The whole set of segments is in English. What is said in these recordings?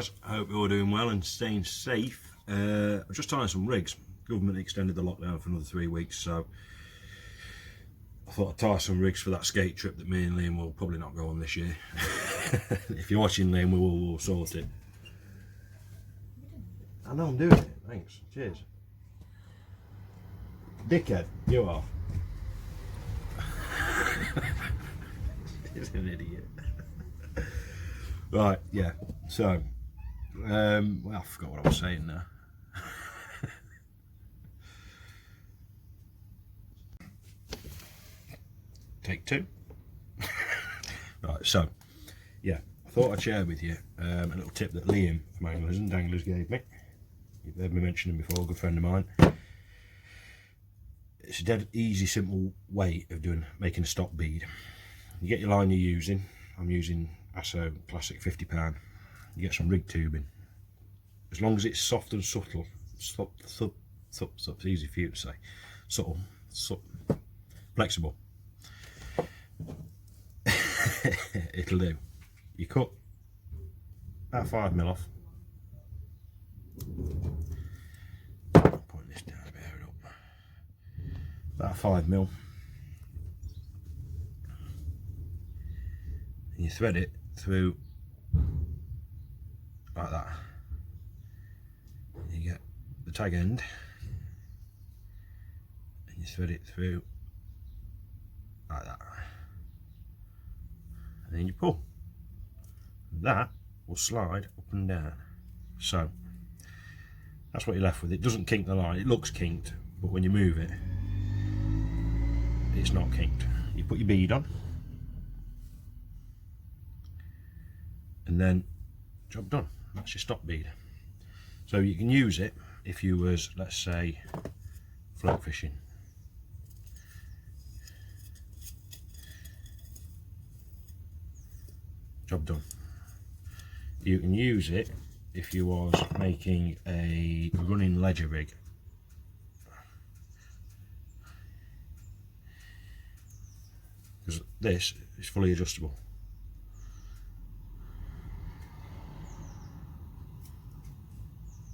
guys, I hope you're all doing well and staying safe. I'm just tying some rigs. Government extended the lockdown for another 3 weeks, so I thought I'd tie some rigs for that skate trip that me and Liam will probably not go on this year. If you're watching, Liam, we'll sort it. I know I'm doing it, thanks, cheers. Dickhead, you are. He's an idiot. Right, yeah, so, well, I forgot what I was saying now. Take two. Right, so, yeah, I thought I'd share with you a little tip that Liam from Anglers and Danglers gave me. You've heard me mention him before, a good friend of mine. It's a dead easy, simple way of making a stock bead. You get your line you're using. I'm using ASSO Classic 50 pound. You get some rig tubing. As long as it's soft and subtle, it's easy for you to say. Subtle, flexible. It'll do. You cut about 5mm off. Point this down, bear it up. About 5mm. And you thread it through like that. You get the tag end and you thread it through like that, and then you pull. That will slide up and down. So that's what you're left with. It doesn't kink the line. It looks kinked, but when you move it, it's not kinked. You put your bead on, and then job done. That's your stock bead. So you can use it if you was, let's say, float fishing. Job done. You can use it if you was making a running ledger rig. Because this is fully adjustable.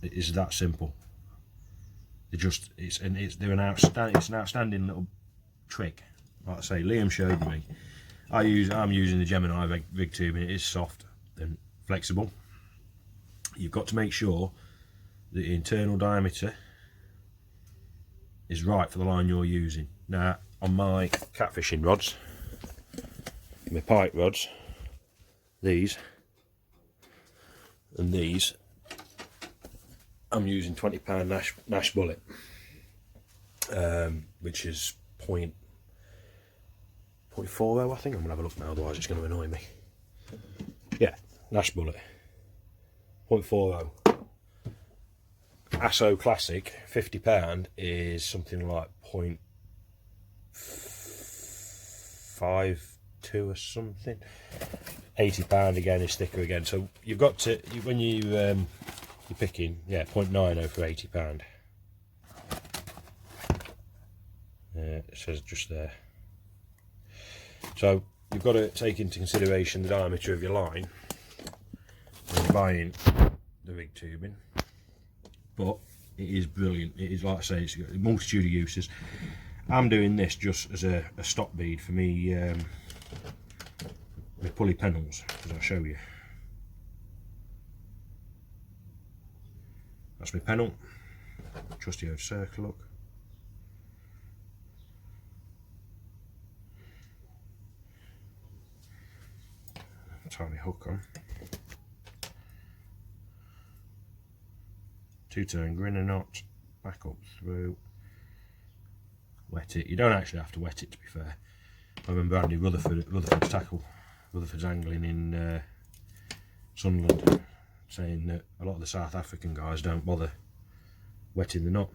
It is that simple. It's an outstanding little trick. Like I say, Liam showed me. I'm using the Gemini rig tubing. It is soft and flexible. You've got to make sure that the internal diameter is right for the line you're using. Now, on my catfishing rods, my pike rods, these and these, I'm using 20 pound Nash bullet, which is 0.40. I think I'm gonna have a look now, otherwise it's going to annoy me. Yeah, Nash bullet, 0.40. ASSO Classic 50 pound is something like 0.52 or something. 80 pound again is thicker again. So you've got to, when you're picking, yeah, 0.90 for 80 pound. It says just there. So you've got to take into consideration the diameter of your line when you're buying the rig tubing. But it is brilliant. It is, like I say, it's got a multitude of uses. I'm doing this just as a stock bead for me, my pulley pennels, as I'll show you. That's my pennel, trusty old circle look. Tie my hook on. 2-turn grinner knot, back up through, wet it. You don't actually have to wet it, to be fair. I remember Andy Rutherford's tackle, Rutherford's angling in Sunderland, saying that a lot of the South African guys don't bother wetting the knot.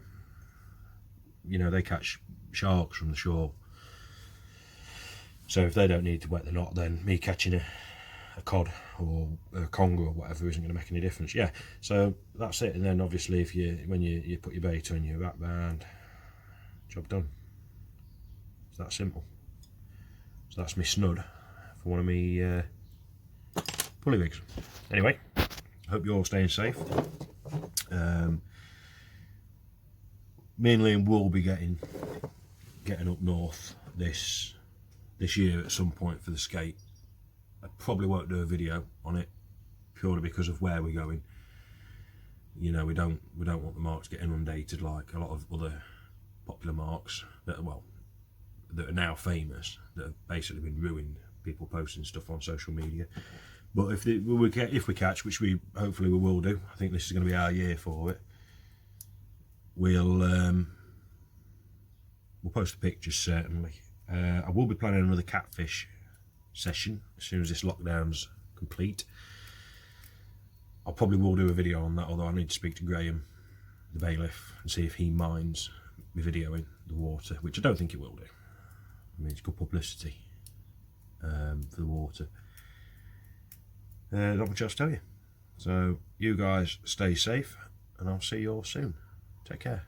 You know, they catch sharks from the shore, so if they don't need to wet the knot, then me catching a cod or a conger or whatever isn't going to make any difference. Yeah, so that's it. And then obviously when you put your bait on your back band, job done. It's that simple. So that's my snud for one of my pulley rigs. Anyway, hope you're all staying safe. Me and Liam will be getting up north this year at some point for the skate. I probably won't do a video on it purely because of where we're going. You know, we don't want the marks getting inundated like a lot of other popular marks that are now famous, that have basically been ruined. People posting stuff on social media. But if we catch, which we hopefully we will do, I think this is going to be our year for it. We'll post the pictures certainly. I will be planning another catfish session as soon as this lockdown's complete. I probably will do a video on that, although I need to speak to Graham, the bailiff, and see if he minds me videoing the water, which I don't think it will do. I mean, it's good publicity for the water. Not much else to tell you. So you guys stay safe, and I'll see you all soon. Take care.